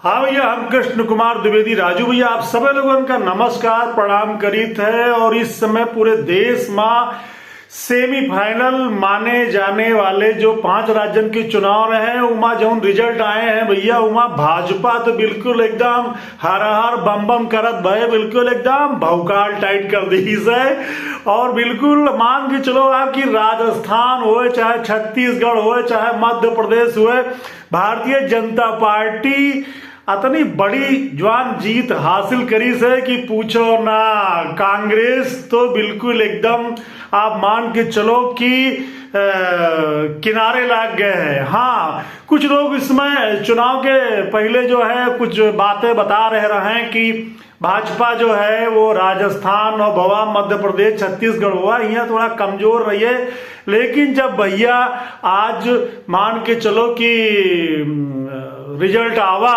हाँ भैया, हम कृष्ण कुमार द्विवेदी राजू भैया आप सभी लोगों का नमस्कार प्रणाम करित है। और इस समय पूरे देश में सेमीफाइनल माने जाने वाले जो 5 राज्यों के चुनाव रहे हैं उमा जो रिजल्ट आए हैं भैया, उमा भाजपा तो बिल्कुल एकदम हर हर बम बम करत भय बिल्कुल एकदम भौकाल टाइट कर दी है। और बिल्कुल मान के चलो आप कि राजस्थान हो चाहे छत्तीसगढ़ हो चाहे मध्य प्रदेश हो, भारतीय जनता पार्टी इतनी बड़ी जवान जीत हासिल करी से कि पूछो ना। कांग्रेस तो बिल्कुल एकदम आप मान के चलो कि किनारे लग गए हैं। हाँ, कुछ लोग इसमें चुनाव के पहले जो है कुछ बातें बता रहे हैं कि भाजपा जो है वो राजस्थान और गोवा मध्य प्रदेश छत्तीसगढ़ हुआ यहाँ थोड़ा कमजोर रही है। लेकिन जब भैया आज मान के चलो कि रिजल्ट आवा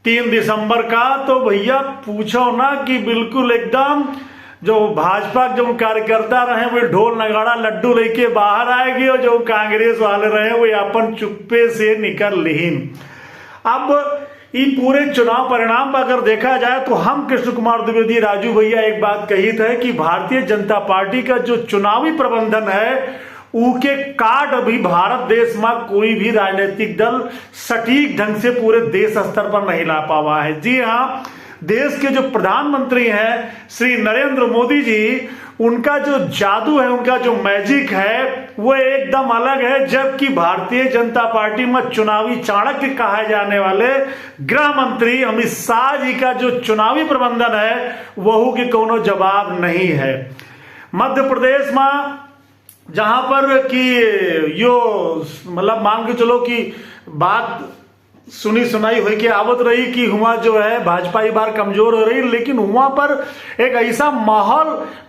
3 दिसंबर का, तो भैया पूछो ना कि बिल्कुल एकदम जो भाजपा के जो कार्यकर्ता रहे वो ढोल नगाड़ा लड्डू लेके बाहर आएगी और जो कांग्रेस वाले रहे वो अपन चुप्पे से निकल लीन। अब ये पूरे चुनाव परिणाम पर अगर देखा जाए तो हम कृष्ण कुमार द्विवेदी राजू भैया एक बात कही थे कि भारतीय जनता पार्टी का जो चुनावी प्रबंधन है उनके कार्ड अभी भारत देश में कोई भी राजनीतिक दल सटीक ढंग से पूरे देश स्तर पर नहीं ला पावा है। जी हाँ, देश के जो प्रधानमंत्री हैं श्री नरेंद्र मोदी जी, उनका जो जादू है, उनका जो मैजिक है वो एकदम अलग है। जबकि भारतीय जनता पार्टी में चुनावी चाणक्य कहे जाने वाले गृह मंत्री अमित शाह जी का जो चुनावी प्रबंधन है वह के कोनो जवाब नहीं है। मध्य प्रदेश में जहां पर कि यो मतलब मान के चलो कि बात सुनी सुनाई हुई के आवत रही कि हुआ जो है भाजपा ये बार कमजोर हो रही, लेकिन हुआ पर एक ऐसा माहौल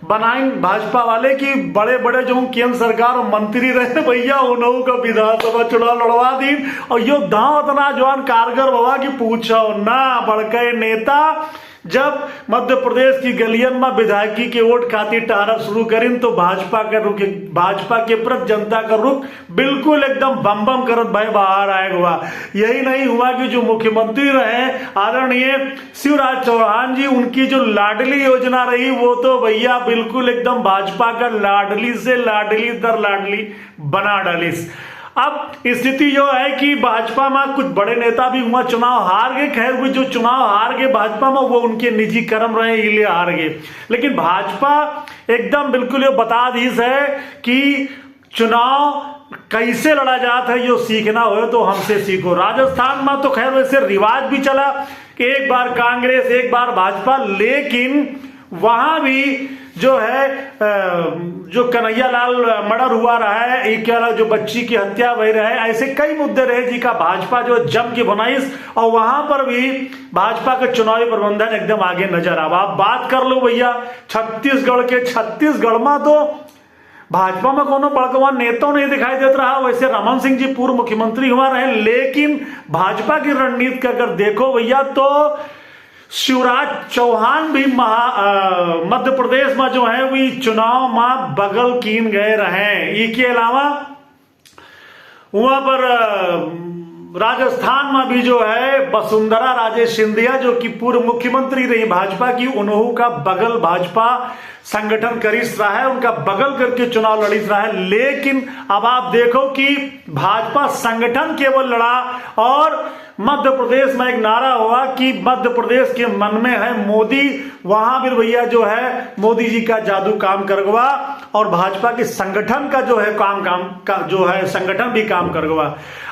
बनाए भाजपा वाले कि बड़े बड़े जो केंद्र सरकार और मंत्री रहे भैया उन्हों का विधानसभा चुनाव लड़वा दी। और यो दांव इतना जवान कारगर हुआ कि पूछो ना। बड़के नेता जब मध्य प्रदेश की गलियन में विधायकी के वोट खातिर टहरा शुरू करें तो भाजपा के प्रति जनता का रुख बिल्कुल एकदम बम बम करत भाई बाहर आएगा हुआ। यही नहीं हुआ कि जो मुख्यमंत्री रहे आदरणीय शिवराज चौहान जी, उनकी जो लाडली योजना रही वो तो भैया बिल्कुल एकदम भाजपा का लाडली से लाडली दर लाडली बना डाली। अब स्थिति जो है कि भाजपा में कुछ बड़े नेता भी हुआ चुनाव हार गए। खैर वो जो चुनाव हार गए भाजपा में वो उनके निजी कर्म रहे इसलिए हार गए, लेकिन भाजपा एकदम बिल्कुल ये बता दी है कि चुनाव कैसे लड़ा जाता है, यो सीखना हो तो हमसे सीखो। राजस्थान में तो खैर वैसे रिवाज भी चला कि एक बार कांग्रेस एक बार भाजपा, लेकिन वहां भी जो है जो कन्हैया लाल मर्डर हुआ रहा है, एक जो बच्ची की हत्या हुई रहे, ऐसे कई मुद्दे रहे जी का भाजपा जो जम के बनाइस और वहां पर भी भाजपा का चुनावी प्रबंधन एकदम आगे नजर आवा। आप बात कर लो भैया छत्तीसगढ़ में तो भाजपा में कोनो बड़कवा नेता नहीं दिखाई देता रहा। वैसे रमन सिंह जी पूर्व मुख्यमंत्री हुआ रहे, लेकिन भाजपा की रणनीति का अगर देखो भैया तो शिवराज चौहान भी मध्य प्रदेश में जो है वही चुनाव में बगल कीन गए रहे। इसके अलावा वहां पर राजस्थान में भी जो है वसुंधरा राजे सिंधिया जो कि पूर्व मुख्यमंत्री रही भाजपा की, उन्हों का बगल भाजपा संगठन करीस रहा है, उनका बगल करके चुनाव लड़ी रहा है। लेकिन अब आप देखो कि भाजपा संगठन केवल लड़ा और मध्य प्रदेश में एक नारा हुआ कि मध्य प्रदेश के मन में है मोदी, वहां भी भैया जो है मोदी जी का जादू काम करवा और भाजपा के संगठन का जो है काम का जो है संगठन भी काम करवा।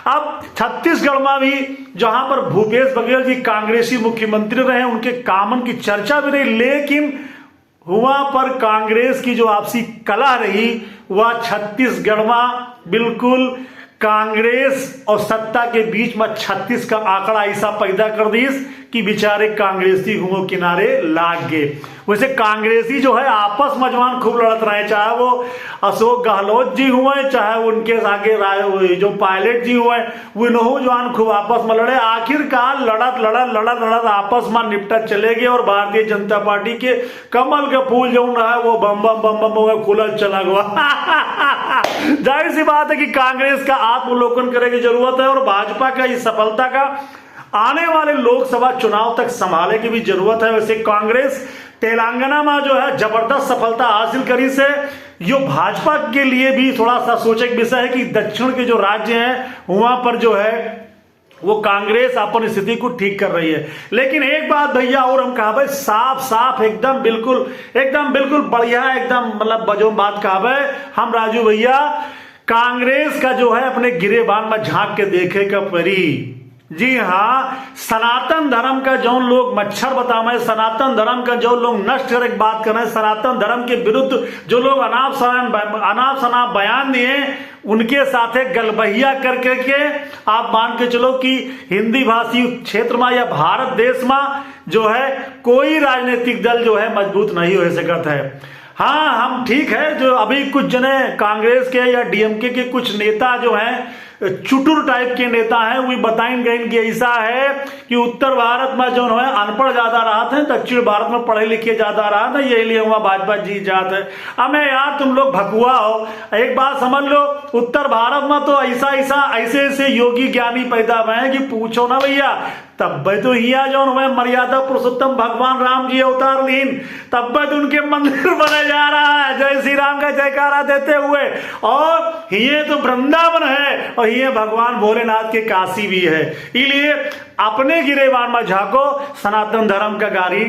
अब छत्तीसगढ़ में भी जहां पर भूपेश बघेल जी कांग्रेसी मुख्यमंत्री रहे, उनके कामन की चर्चा भी रही, लेकिन हुआ पर कांग्रेस की जो आपसी कला रही वह छत्तीसगढ़ में बिल्कुल कांग्रेस और सत्ता के बीच में 36 का आंकड़ा ऐसा पैदा कर दी कि बेचारे कांग्रेसी हुओं किनारे लाग गए। वैसे कांग्रेसी जो है आपस में जवान खूब लड़त रहे, चाहे वो अशोक गहलोत जी हुए चाहे उनके आगे जो पायलट जी हुए, वो नहु जवान खूब आपस में लड़े। आखिरकार लड़त आपस में निपटा चले गए और भारतीय जनता पार्टी के कमल का फूल जो रहा है वो बम बम बम बम खुला चला गया। जाहिर सी बात है कि कांग्रेस का आत्मलोकन करने की जरूरत है और भाजपा का इस सफलता का आने वाले लोकसभा चुनाव तक संभालने की भी जरूरत है। वैसे कांग्रेस तेलंगाना में जो है जबरदस्त सफलता हासिल करी से यो भाजपा के लिए भी थोड़ा सा सोचे विषय है कि दक्षिण के जो राज्य हैं वहां पर जो है वो कांग्रेस अपन स्थिति को ठीक कर रही है। लेकिन एक बात भैया और हम कहा भाई साफ साफ एकदम बिल्कुल बढ़िया एकदम मतलब बजो बात कहा भाई हम राजू भैया कांग्रेस का जो है अपने गिरेबान में झांक के देखे का परी। जी हाँ, सनातन धर्म का जो लोग मच्छर बतावे, सनातन धर्म का जो लोग नष्ट करे बात कर रहे हैं, सनातन धर्म के विरुद्ध जो लोग अनाप शनाप बयान दिए उनके साथ गलबहिया करके आप मान के चलो कि हिंदी भाषी क्षेत्र में या भारत देश में जो है कोई राजनीतिक दल जो है मजबूत नहीं हो सकता है। हाँ हम ठीक है जो अभी कुछ जने कांग्रेस के या डीएमके के कुछ नेता जो हैं चुटुर टाइप के नेता हैं वो बताएंगे कि ऐसा है कि उत्तर भारत में जो है अनपढ़ ज्यादा रहा था, दक्षिण भारत में पढ़े लिखे ज्यादा रहा था, यही लिए हुआ भाजपा जीत जात है। अबे यार तुम लोग भकुआ हो, एक बात समझ लो उत्तर भारत में तो ऐसे योगी ज्ञानी पैदा हुए हैं कि पूछो ना भैया। तब तो हिया जो है मर्यादा पुरुषोत्तम भगवान राम जी अवतार लीन, तब तो उनके मंदिर बने जा रहा है जय श्री राम का जयकारा देते हुए, और ये तो वृंदावन है और ये भगवान भोलेनाथ के काशी भी है। इसलिए अपने गिरेबान में झांको, सनातन धर्म का गाली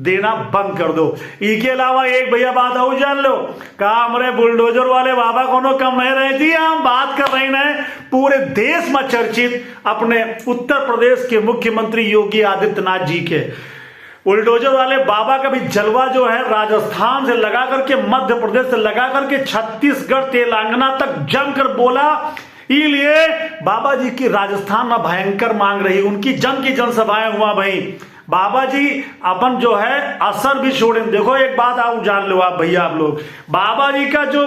देना बंद कर दो। इसके अलावा एक भैया बात और जान लो, कहा हमारे बुलडोजर वाले बाबा कोनो कम नहीं रहे थी। हम बात कर रहे हैं पूरे देश में चर्चित अपने उत्तर प्रदेश के मुख्यमंत्री योगी आदित्यनाथ जी के। बुलडोजर वाले बाबा का भी जलवा जो है राजस्थान से लगा करके, मध्य प्रदेश से लगा करके छत्तीसगढ़ तेलंगाना तक जमकर बोला। इसलिए बाबा जी की राजस्थान में भयंकर मांग रही, उनकी जनसभाएं हुआ भाई। बाबा जी अपन जो है असर भी छोड़े। देखो एक बात आप जान लो आप भैया आप लोग, बाबा जी का जो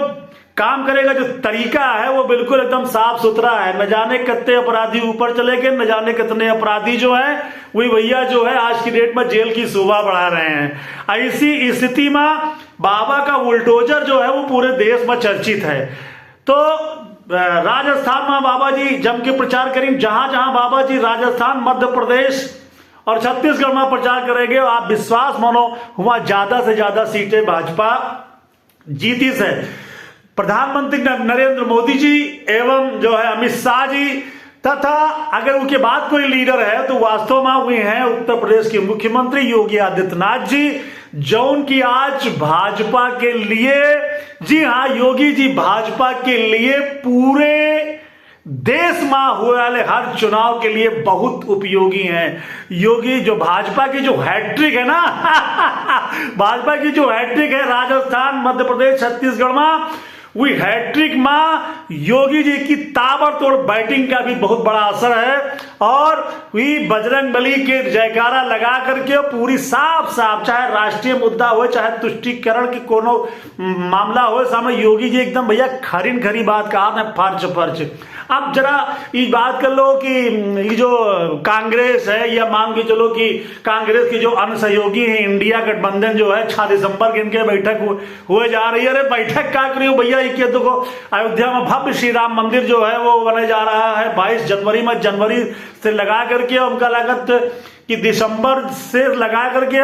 काम करेगा जो तरीका है वो बिल्कुल एकदम साफ सुथरा है। न जाने कितने अपराधी ऊपर चले गए, न जाने कितने अपराधी जो है वही भैया जो है आज की डेट में जेल की शोभा बढ़ा रहे हैं। ऐसी स्थिति में बाबा का बुलडोजर जो है वो पूरे देश में चर्चित है। तो राजस्थान में बाबा जी जम के प्रचार करें, जहां जहां बाबा जी राजस्थान, मध्य प्रदेश और छत्तीसगढ़ में प्रचार करेंगे, आप विश्वास मानो वहां ज्यादा से ज्यादा सीटें भाजपा जीती से। प्रधानमंत्री नरेंद्र मोदी जी एवं जो है अमित शाह जी तथा अगर उनके बाद कोई लीडर है तो वास्तव में हुए हैं उत्तर प्रदेश के मुख्यमंत्री योगी आदित्यनाथ जी, जो उनकी आज भाजपा के लिए, जी हाँ योगी जी भाजपा के लिए पूरे देश में हुए वाले हर चुनाव के लिए बहुत उपयोगी हैं। योगी जो भाजपा की जो हैट्रिक है ना भाजपा की जो हैट्रिक है राजस्थान, मध्य प्रदेश, छत्तीसगढ़ में, वही हैट्रिक में योगी जी की ताबड़तोड़ बैटिंग का भी बहुत बड़ा असर है। और वही बजरंग बली के जयकारा लगा करके पूरी साफ चाहे राष्ट्रीय मुद्दा हो चाहे तुष्टीकरण की कोनो मामला हो, सामने योगी जी एकदम भैया खरी बात कहा फर्ज। अब जरा ये बात कर लो कि ये जो कांग्रेस है या मान के चलो कि कांग्रेस के जो अन्य सहयोगी हैं इंडिया गठबंधन जो है 6 दिसंबर के इनके बैठक हुए जा रही है। अरे बैठक क्या करी हो भैया, ये देखो अयोध्या में भव्य श्री राम मंदिर जो है वो बने जा रहा है 22 जनवरी में, जनवरी से लगा करके उनका लागत कि दिसंबर से लगा करके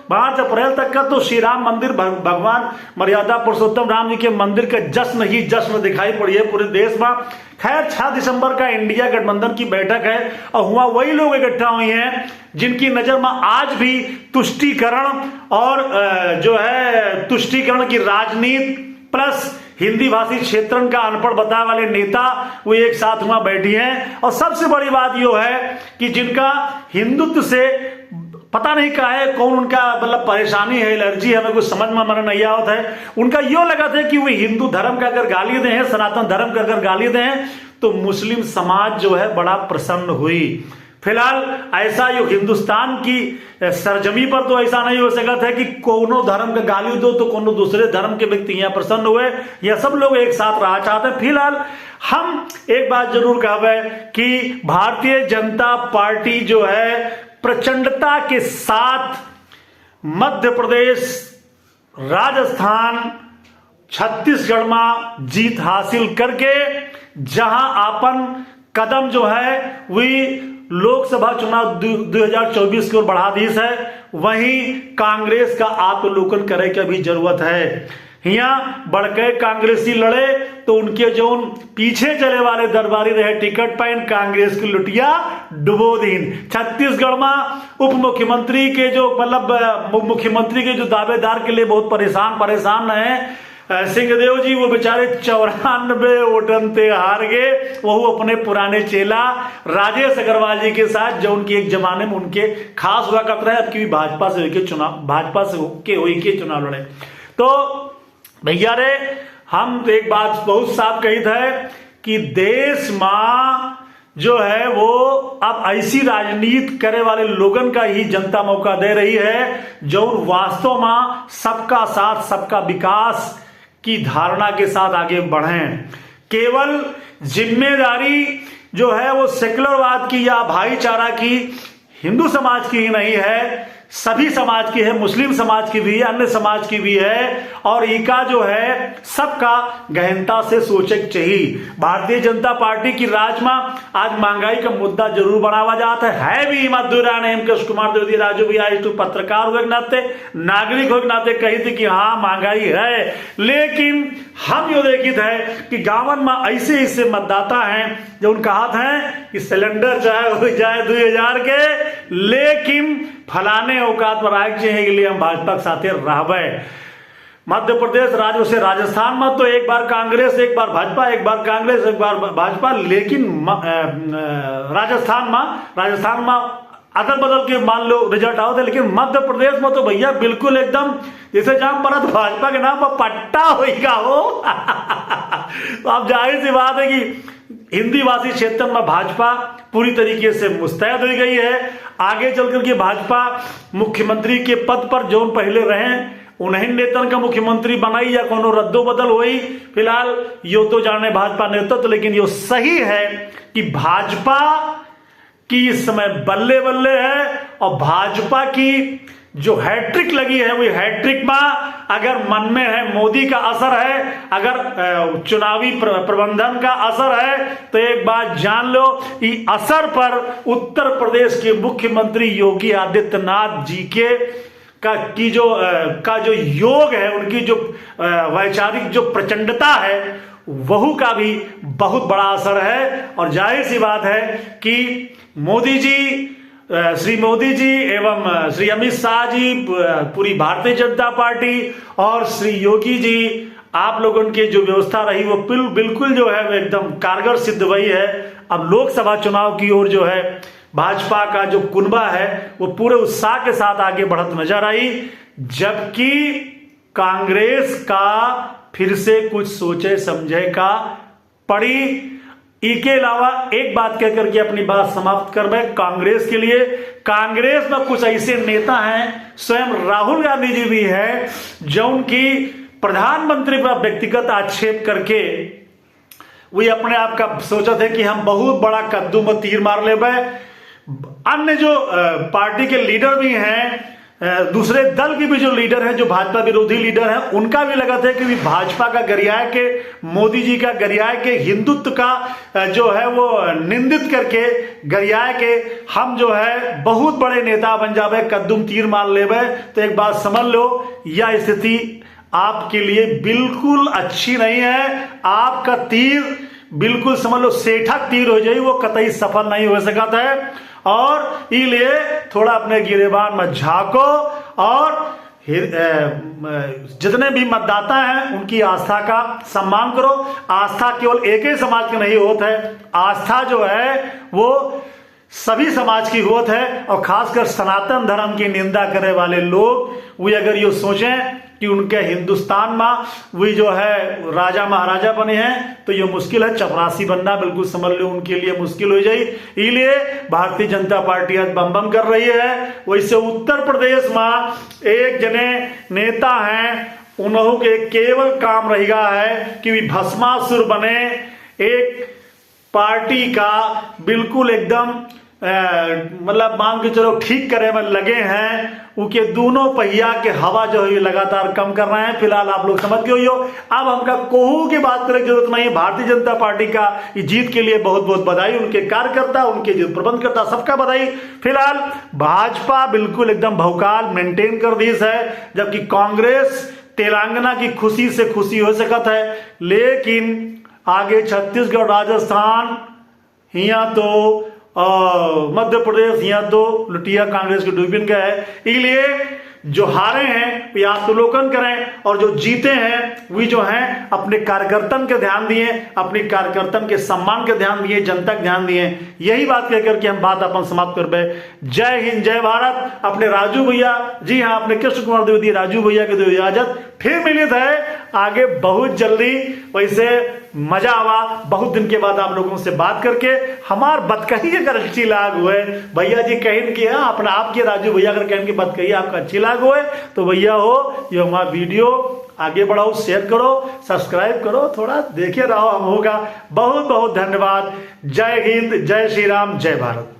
5 अप्रैल तक का तो श्री राम मंदिर भगवान मर्यादा पुरुषोत्तम राम जी के मंदिर का जश्न ही जश्न दिखाई पड़ी है पूरे देश में। खैर 6 दिसंबर का इंडिया गठबंधन की बैठक है और हुआ वही लोग इकट्ठा हुए हैं जिनकी नजर में आज भी तुष्टीकरण और जो है तुष्टीकरण की राजनीति प्लस हिंदी भाषी क्षेत्र का अनपढ़ बताने वाले नेता वो एक साथ वहां बैठी हैं। और सबसे बड़ी बात यह है कि जिनका हिंदुत्व से पता नहीं क्या है, कौन उनका मतलब परेशानी है, एलर्जी है, हमें कुछ समझ में मन नहीं आता है। उनका यो लगा था कि वे हिंदू धर्म का अगर गाली दे हैं, सनातन धर्म का अगर गाली दे हैं तो मुस्लिम समाज जो है बड़ा प्रसन्न हुई। फिलहाल ऐसा यो हिंदुस्तान की सरजमी पर तो ऐसा नहीं हो सकता है कि कोनो धर्म का गाली दो तो कोनो दूसरे धर्म के व्यक्ति यहाँ प्रसन्न हुए, यह सब लोग एक साथ रहा चाहते हैं। फिलहाल हम एक बात जरूर कहे कि भारतीय जनता पार्टी जो है प्रचंडता के साथ मध्य प्रदेश, राजस्थान, छत्तीसगढ़ में जीत हासिल करके जहां अपन कदम जो है वही लोकसभा चुनाव 2024 की ओर बढ़ाधीश है, वहीं कांग्रेस का आत्मलोकन करे की भी जरूरत है। यहाँ बढ़के कांग्रेसी लड़े तो उनके जो पीछे चले वाले दरबारी रहे टिकट पाइन कांग्रेस की लुटिया डुबो दीन। छत्तीसगढ़ में उप मुख्यमंत्री के जो मतलब मुख्यमंत्री के जो दावेदार के लिए बहुत परेशान है सिंहदेव जी, वो बेचारे 94 वोटन से हार गए। वो अपने पुराने चेला राजेश अग्रवाल जी के साथ, जो उनकी एक जमाने में उनके खास हुआ करता है, अब की भाजपा से होके चुनाव लड़े। तो भैया रे, हम एक बात बहुत साफ कही था कि देश में जो है वो अब ऐसी राजनीति करे वाले लोगन का ही जनता मौका दे रही है जो वास्तव में सबका साथ सबका विकास की धारणा के साथ आगे बढ़े। केवल जिम्मेदारी जो है वो सेकुलरवाद की या भाईचारा की हिंदू समाज की ही नहीं है, सभी समाज की है, मुस्लिम समाज की भी है, अन्य समाज की भी है, और इका जो है सबका गहनता से सोचे चाहिए। भारतीय जनता पार्टी की राज में आज महंगाई का मुद्दा जरूर बढ़ावा जाता है भी। मजदूरा ने कृष्ण कुमार द्विवेदी राजू भी आज तो पत्रकार हो के नाते, नागरिक हो के नाते कही थी कि हाँ महंगाई है, लेकिन हम यो देखित है कि गांवन में ऐसे ऐसे मतदाता हैं जो उनका हाथ है कि सिलेंडर चाहे हो जाए 2000 के, लेकिन फलाने औकात पर आए चाहिए के लिए हम भाजपा के साथ रहबे। मध्य प्रदेश राज्य से राजस्थान में तो एक बार कांग्रेस एक बार भाजपा, एक बार कांग्रेस एक बार भाजपा, लेकिन राजस्थान में अदल बदल के मान लो रिजल्ट आओ थे, लेकिन मध्य प्रदेश में तो भैया बिल्कुल एकदम जैसे जहां पर भाजपा के नाम पर पट्टा होगा हो। तो अब जाहिर सी बात है कि हिंदी भाषी क्षेत्र में भाजपा पूरी तरीके से मुस्तैद हो गई है। आगे चलकर के भाजपा मुख्यमंत्री के पद पर जो पहले रहे उन्हें नेतन का मुख्यमंत्री बनाई या कोनो रद्दो बदल हुई, फिलहाल यो तो जाने भाजपा नेतृत्व, लेकिन यो सही है कि भाजपा की इस समय बल्ले बल्ले है, और भाजपा की जो हैट्रिक लगी है वो हैट्रिक में अगर मन में है मोदी का असर है, अगर चुनावी प्रबंधन का असर है, तो एक बात जान लो कि असर पर उत्तर प्रदेश के मुख्यमंत्री योगी आदित्यनाथ जी के का जो योग है, उनकी जो वैचारिक जो प्रचंडता है, वह का भी बहुत बड़ा असर है। और जाहिर सी बात है कि मोदी जी, श्री मोदी जी एवं श्री अमित शाह जी, पूरी भारतीय जनता पार्टी और श्री योगी जी, आप लोगों की जो व्यवस्था रही वो बिल्कुल जो है वो एकदम कारगर सिद्ध हुई है। अब लोकसभा चुनाव की ओर जो है भाजपा का जो कुनबा है वो पूरे उत्साह के साथ आगे बढ़त नजर आई, जबकि कांग्रेस का फिर से कुछ सोचे समझे का पड़ी। इसके अलावा एक बात कहकर के अपनी बात समाप्त कर रहे, कांग्रेस के लिए, कांग्रेस में कुछ ऐसे नेता हैं, स्वयं राहुल गांधी जी भी है, जो उनकी प्रधानमंत्री पर व्यक्तिगत आक्षेप करके वही अपने आप का सोचा थे कि हम बहुत बड़ा कद्दू में तीर मार ले। अन्य जो पार्टी के लीडर भी हैं, दूसरे दल के भी जो लीडर हैं, जो भाजपा विरोधी लीडर हैं, उनका भी लगा था कि भाजपा का गरियाए के, मोदी जी का गरियाए के, हिंदुत्व का जो है वो निंदित करके गरियाए के हम जो है बहुत बड़े नेता बन जावे, कद्दुम तीर मार लेवे। तो एक बात समझ लो, यह स्थिति आपके लिए बिल्कुल अच्छी नहीं है। आपका तीर बिल्कुल समझ लो सेठक तीर हो जाए, वो कतई सफल नहीं हो सकता है। और इसलिए थोड़ा अपने गिरेबान में झांको और जितने भी मतदाता हैं उनकी आस्था का सम्मान करो। आस्था केवल एक ही समाज की नहीं होता है, आस्था जो है वो सभी समाज की होत है। और खासकर सनातन धर्म की निंदा करने वाले लोग वो अगर ये सोचें कि उनके हिंदुस्तान में वही जो है राजा महाराजा बने हैं, तो ये मुश्किल है। चपरासी बनना बिल्कुल समझ लो उनके लिए मुश्किल हो जाए। इसलिए भारतीय जनता पार्टी आज बम बम कर रही है। वैसे उत्तर प्रदेश में एक जने नेता हैं, उन्हों के केवल काम रहेगा है कि भस्मासुर बने, एक पार्टी का बिल्कुल एकदम मतलब मान के चलो ठीक करे में लगे हैं, उनके दोनों पहिया के हवा जो है लगातार कम कर रहे हैं। फिलहाल आप लोग समझ गए हो। अब हमका कोहू की बात करने की जरूरत नहीं है। भारतीय जनता पार्टी का जीत के लिए बहुत बहुत बधाई, उनके कार्यकर्ता, उनके जो प्रबंधकर्ता, सबका बधाई। फिलहाल भाजपा बिल्कुल एकदम भौकाल मेंटेन कर दी है, जबकि कांग्रेस तेलंगाना की खुशी से खुशी हो सकता है, लेकिन आगे छत्तीसगढ़, राजस्थान, यहाँ तो मध्य प्रदेश, यहाँ तो लुटिया कांग्रेस के डूबिन गया है। इसलिए जो हारे हैं वे आत्मलोकन करें, और जो जीते हैं वे जो हैं अपने कार्यकर्तन के ध्यान दिए, अपने कार्यकर्तन के सम्मान के ध्यान दिए, जनता के ध्यान दिए। यही बात कहकर के हम बात अपन समाप्त कर पाए। जय हिंद, जय भारत। अपने राजू भैया, जी हाँ, अपने कृष्ण कुमार द्विवेदी राजू भैया के दो इजाजत। फिर मिलित है आगे बहुत जल्दी। वैसे मजा आवा बहुत दिन के बाद आप लोगों से बात करके। हमार बात कही अगर अच्छी लाग हुए भैया जी, कहें कि हाँ अपना आपके राजू भैया अगर कहें कि बात कही आपका अच्छी लाग हुए तो भैया हो ये हमारा वीडियो आगे बढ़ाओ, शेयर करो, सब्सक्राइब करो, थोड़ा देखे रहो हम होगा। बहुत बहुत धन्यवाद। जय हिंद, जय श्री राम, जय भारत।